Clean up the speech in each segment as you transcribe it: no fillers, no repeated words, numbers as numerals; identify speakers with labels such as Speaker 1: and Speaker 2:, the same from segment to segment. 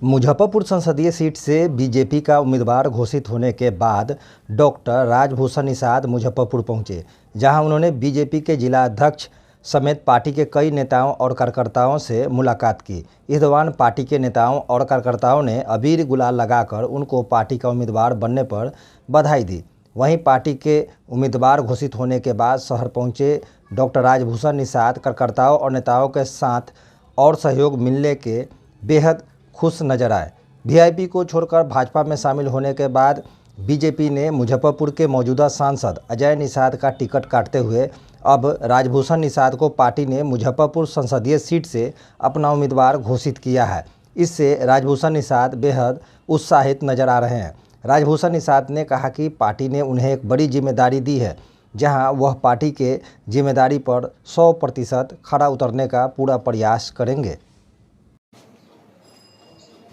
Speaker 1: मुजफ्फरपुर संसदीय सीट से बीजेपी का उम्मीदवार घोषित होने के बाद डॉक्टर राजभूषण निषाद मुजफ्फरपुर पहुंचे, जहां उन्होंने बीजेपी के जिला अध्यक्ष समेत पार्टी के कई नेताओं और कार्यकर्ताओं से मुलाकात की। इस दौरान पार्टी के नेताओं और कार्यकर्ताओं ने अबीर गुलाल लगाकर उनको पार्टी का उम्मीदवार बनने पर बधाई दी। वहीं पार्टी के उम्मीदवार घोषित होने के बाद शहर पहुंचे डॉक्टर राजभूषण निषाद कार्यकर्ताओं और नेताओं के साथ और सहयोग मिलने के बेहद खुश नजर आए। वीआईपी को छोड़कर भाजपा में शामिल होने के बाद बीजेपी ने मुजफ्फरपुर के मौजूदा सांसद अजय निषाद का टिकट काटते हुए अब राजभूषण निषाद को पार्टी ने मुजफ्फरपुर संसदीय सीट से अपना उम्मीदवार घोषित किया है। इससे राजभूषण निषाद बेहद उत्साहित नजर आ रहे हैं। राजभूषण निषाद ने कहा कि पार्टी ने उन्हें एक बड़ी जिम्मेदारी दी है, जहां वह पार्टी के जिम्मेदारी पर 100% खरा उतरने का पूरा प्रयास करेंगे।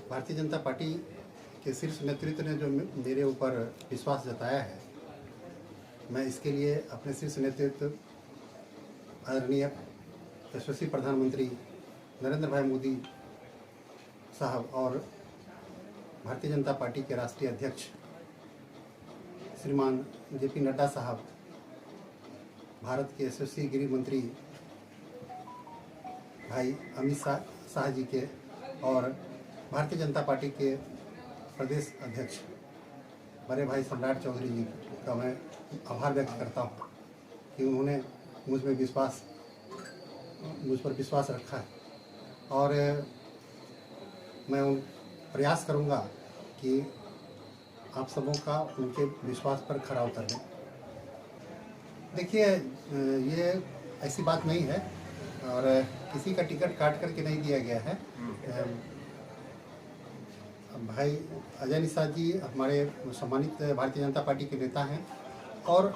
Speaker 2: भारतीय जनता पार्टी के शीर्ष नेतृत्व ने जो मेरे ऊपर विश्वास जताया है, मैं इसके लिए अपने शीर्ष नेतृत्व आदरणीय यशस्वी प्रधानमंत्री नरेंद्र भाई मोदी साहब और भारतीय जनता पार्टी के राष्ट्रीय अध्यक्ष श्रीमान जेपी नड्डा साहब, भारत के यशस्वी गृह मंत्री भाई अमित शाह जी के और भारतीय जनता पार्टी के प्रदेश अध्यक्ष बड़े भाई सम्राट चौधरी जी का मैं आभार व्यक्त करता हूँ कि उन्होंने मुझ पर विश्वास रखा है और मैं उन प्रयास करूँगा कि आप सबों का उनके विश्वास पर खरा उतरने। देखिए, ये ऐसी बात नहीं है और किसी का टिकट काट करके नहीं दिया गया है। भाई अजय निषाद जी हमारे सम्मानित भारतीय जनता पार्टी के नेता हैं और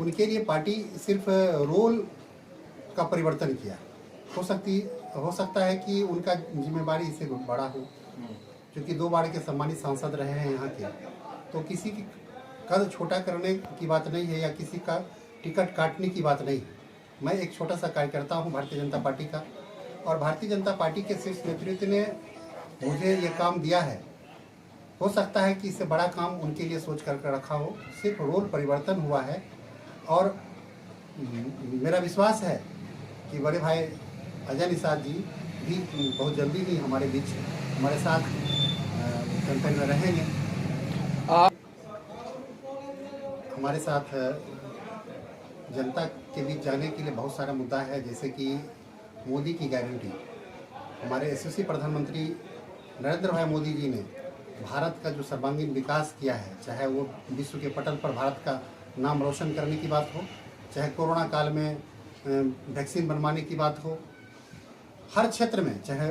Speaker 2: उनके लिए पार्टी सिर्फ रोल का परिवर्तन किया। हो सकता है कि उनका जिम्मेदारी इससे बड़ा हो, क्योंकि 2 बार के सम्मानित सांसद रहे हैं यहाँ के, तो किसी की कद छोटा करने की बात नहीं है या किसी का टिकट काटने की बात नहीं है। मैं एक छोटा सा कार्यकर्ता हूँ भारतीय जनता पार्टी का और भारतीय जनता पार्टी के शीर्ष नेतृत्व ने मुझे ये काम दिया है। हो सकता है कि इससे बड़ा काम उनके लिए सोच कर रखा हो, सिर्फ रोल परिवर्तन हुआ है और मेरा विश्वास है कि बड़े भाई अजय निषाद जी भी बहुत जल्दी ही हमारे बीच हमारे साथ कैंपेन में रहेंगे। हमारे साथ जनता के बीच जाने के लिए बहुत सारा मुद्दा है, जैसे कि मोदी की गारंटी। हमारे यशस्वी प्रधानमंत्री नरेंद्र भाई मोदी जी ने भारत का जो सर्वांगीण विकास किया है, चाहे वो विश्व के पटल पर भारत का नाम रोशन करने की बात हो, चाहे कोरोना काल में वैक्सीन बनवाने की बात हो, हर क्षेत्र में, चाहे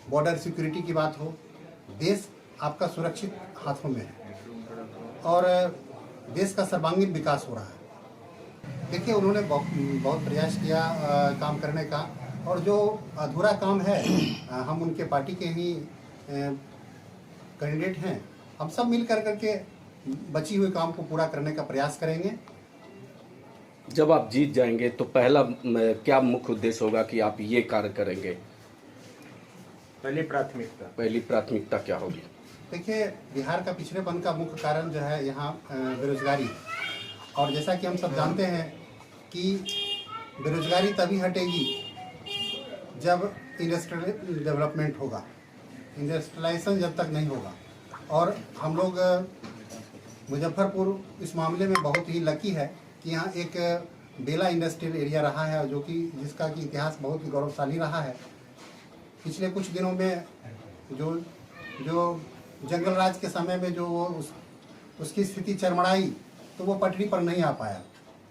Speaker 2: बॉर्डर सिक्योरिटी की बात हो, देश आपका सुरक्षित हाथों में है और देश का सर्वांगीण विकास हो रहा है। देखिए, उन्होंने बहुत प्रयास किया काम करने का और जो अधूरा काम है, हम उनके पार्टी के ही कैंडिडेट हैं। हम सब मिल करके बची हुई काम को पूरा करने का प्रयास करेंगे।
Speaker 3: जब आप जीत जाएंगे तो क्या मुख्य उद्देश्य होगा कि आप ये कार्य करेंगे? पहली प्राथमिकता क्या होगी?
Speaker 2: देखिए, बिहार का पिछड़ेपन का मुख्य कारण जो है यहाँ बेरोजगारी, और जैसा कि हम सब जानते हैं कि बेरोजगारी तभी हटेगी जब इंडस्ट्रियल डेवलपमेंट होगा। इंडस्ट्रियलाइजेशन जब तक नहीं होगा, और हम लोग मुजफ्फरपुर इस मामले में बहुत ही लकी है कि यहाँ एक बेला इंडस्ट्रियल एरिया रहा है, जो कि जिसका कि इतिहास बहुत ही गौरवशाली रहा है। पिछले कुछ दिनों में जो जंगल राज के समय में जो उसकी स्थिति चरमराई, तो वो पटरी पर नहीं आ पाया।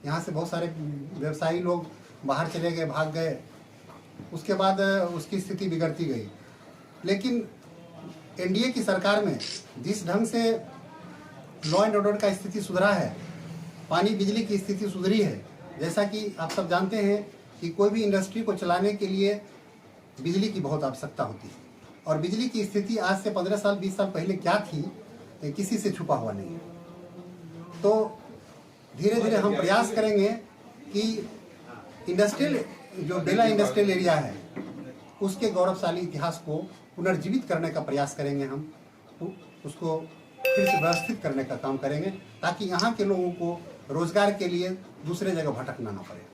Speaker 2: यहाँ से बहुत सारे व्यवसायी लोग बाहर चले गए, भाग गए। उसके बाद उसकी स्थिति बिगड़ती गई। लेकिन एनडीए की सरकार में जिस ढंग से लॉ एंड ऑर्डर का स्थिति सुधरा है, पानी बिजली की स्थिति सुधरी है। जैसा कि आप सब जानते हैं कि कोई भी इंडस्ट्री को चलाने के लिए बिजली की बहुत आवश्यकता होती है, और बिजली की स्थिति आज से 15 साल 20 साल पहले क्या थी, किसी से छुपा हुआ नहीं है। तो धीरे धीरे हम प्रयास करेंगे कि इंडस्ट्रियल जो बेला इंडस्ट्रियल एरिया है, उसके गौरवशाली इतिहास को पुनर्जीवित करने का प्रयास करेंगे हम, उसको फिर से व्यवस्थित करने का काम करेंगे ताकि यहाँ के लोगों को रोजगार के लिए दूसरे जगह भटकना ना पड़े।